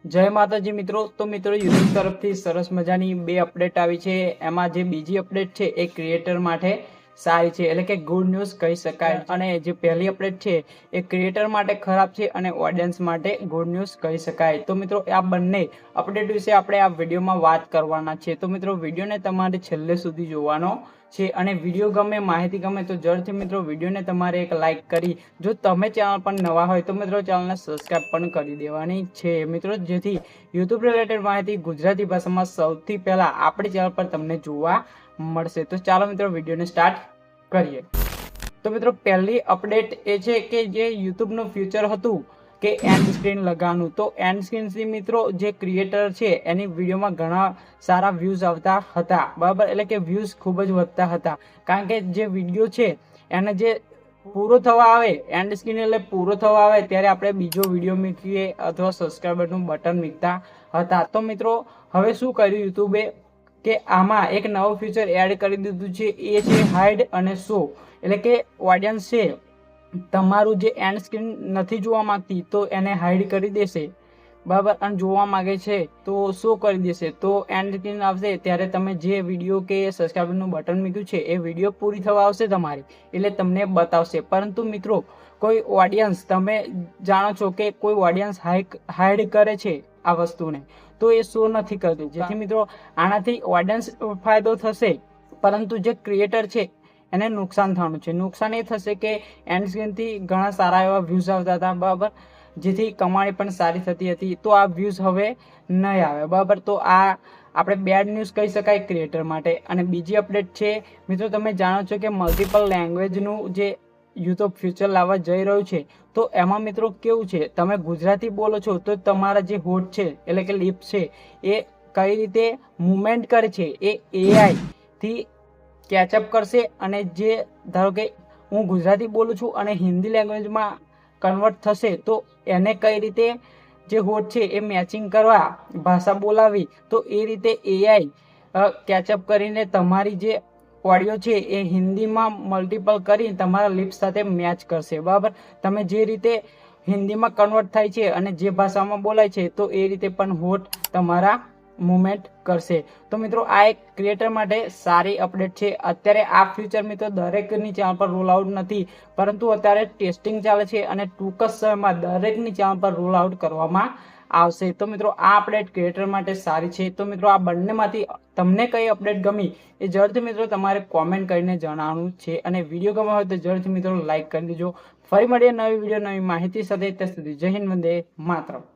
જય માતાજી મિત્રો। તો મિત્રો યુટ્યુબ તરફથી સરસ મજાની બે અપડેટ આવી છે। એમાં જે બીજી અપડેટ છે એ ક્રિએટર માટે સારી છે, એટલે કે ગુડ ન્યૂઝ કહી શકાય। અને જે પહેલી અપડેટ છે એ ક્રિએટર માટે ખરાબ છે અને ઓડિયન્સ માટે ગુડ ન્યૂઝ કહી શકાય। તો મિત્રો આ બંને અપડેટ વિશે આપણે આ વિડીયોમાં વાત કરવાના છે। તો મિત્રો વિડીયોને તમારે છેલ્લે સુધી જોવાનો છે અને વિડીયો ગમે, માહિતી ગમે તો જરૂરથી મિત્રો વિડીયોને તમારે એક લાઇક કરી, જો તમે ચેનલ પર નવા હોય તો મિત્રો ચેનલને સબસ્ક્રાઇબ પણ કરી દેવાની છે મિત્રો, જેથી યુટ્યુબ રિલેટેડ માહિતી ગુજરાતી ભાષામાં સૌથી પહેલા આપણી ચેનલ પર તમને જોવા મળશે। તો ચાલો મિત્રો વિડીયોને સ્ટાર્ટ કરીએ। તો મિત્રો પહેલી અપડેટ એ છે કે જે યુટ્યુબનું ફ્યુચર હતું કે એન્ડ સ્ક્રીન લગાવવાનું, તો એન્ડ સ્ક્રીનથી મિત્રો જે ક્રિએટર છે એની વિડીયોમાં ઘણા સારા વ્યૂઝ આવતા હતા, બરાબર। એટલે કે વ્યૂઝ ખૂબ જ વધતા હતા, કારણ કે જે વિડીયો છે એને જે પૂરો થવા આવે, એન્ડ સ્ક્રીન એટલે પૂરો થવા આવે ત્યારે આપણે બીજો વિડીયો મૂકીએ અથવા સબસ્ક્રાઈબરનું બટન મૂકતા હતા। તો મિત્રો હવે શું કર્યું યુટ્યુબે કે આમાં એક નવું ફીચર એડ કરી દીધું છે, એ છે હાઇડ અને શો। એટલે કે ઓડિયન્સ છે તમારું જે એન્ડ સ્ક્રીન નથી જોવા માંગતી તો એને હાઇડ કરી દેશે, બરાબર, અને જોવા માંગે છે તો શો કરી દેશે। તો એન્ડ સ્ક્રીન આવશે ત્યારે તમે જે વિડીયો કે સબસ્ક્રાઇબરનું બટન મૂક્યું છે એ વિડીયો પૂરી થવા આવશે તમારી, એટલે તમને બતાવશે। પરંતુ મિત્રો કોઈ ઓડિયન્સ, તમે જાણો છો કે કોઈ ઓડિયન્સ હાઇડ કરે છે આ વસ્તુને, તો એ શો નથી કરતું, જેથી મિત્રો આનાથી ઓડિયન્સ ફાયદો થશે, પરંતુ જે ક્રિએટર છે એને નુકસાન થવાનું છે। નુકસાન એ થશે કે એન્ડ સ્ક્રીનથી ઘણા સારા એવા વ્યૂઝ આવતા હતા, બરાબર, જેથી કમાણી પણ સારી થતી હતી, તો આ વ્યૂઝ હવે નહીં આવે, બરાબર। તો આ આપણે બેડ ન્યૂઝ કહી શકાય ક્રિએટર માટે। અને બીજી અપડેટ છે મિત્રો, તમે જાણો છો કે મલ્ટિપલ લેંગ્વેજનું જે યુટ્યુબ ફ્યુચર લાવવા જઈ રહ્યું છે, તો એમાં મિત્રો કેવું છે, તમે ગુજરાતી બોલો છો તો તમારા જે હોઠ છે એટલે કે લિપ્સ છે એ કઈ રીતે મૂવમેન્ટ કરે છે એ એઆઈથી કેચઅપ કરશે, અને જે ધારો કે હું ગુજરાતી બોલું છું અને હિન્દી લેંગ્વેજમાં કન્વર્ટ થશે તો એને કઈ રીતે જે હોઠ છે એ મેચિંગ કરવા ભાષા બોલાવી, તો એ રીતે એઆઈ કેચઅપ કરીને તમારી જે ઓડિયો છે એ હિન્દીમાં મલ્ટિપલ કરી તમારા લિપ્સ સાથે મેચ કરશે, બરાબર। તમે જે રીતે હિન્દીમાં કન્વર્ટ થાય છે અને જે ભાષામાં બોલાય છે તો એ રીતે પણ હોઠ તમારા મૂવમેન્ટ કરશે। તો મિત્રો આ એક ક્રિએટર માટે સારી અપડેટ છે। અત્યારે આ ફ્યુચર મિત્રો દરેકની ચેનલ પર રોલ આઉટ નથી, પરંતુ અત્યારે ટેસ્ટિંગ ચાલે છે અને ટૂંક જ સમયમાં દરેકની ચેનલ પર રોલ આઉટ કરવામાં આવશે। તો મિત્રો આ અપડેટ ક્રિએટર માટે સારી છે। તો મિત્રો આ બંનેમાંથી તમને કઈ અપડેટ ગમી એ જરૂરથી મિત્રો તમારે કોમેન્ટ કરીને જણાવવાનું છે, અને વિડીયો ગમ્યો હોય તો જરૂરથી મિત્રો લાઇક કરી દેજો। ફરી મળીએ નવી વિડીયો નવી માહિતી સાથે, ત્યાં સુધી જય હિન્દ, વંદે માતરમ।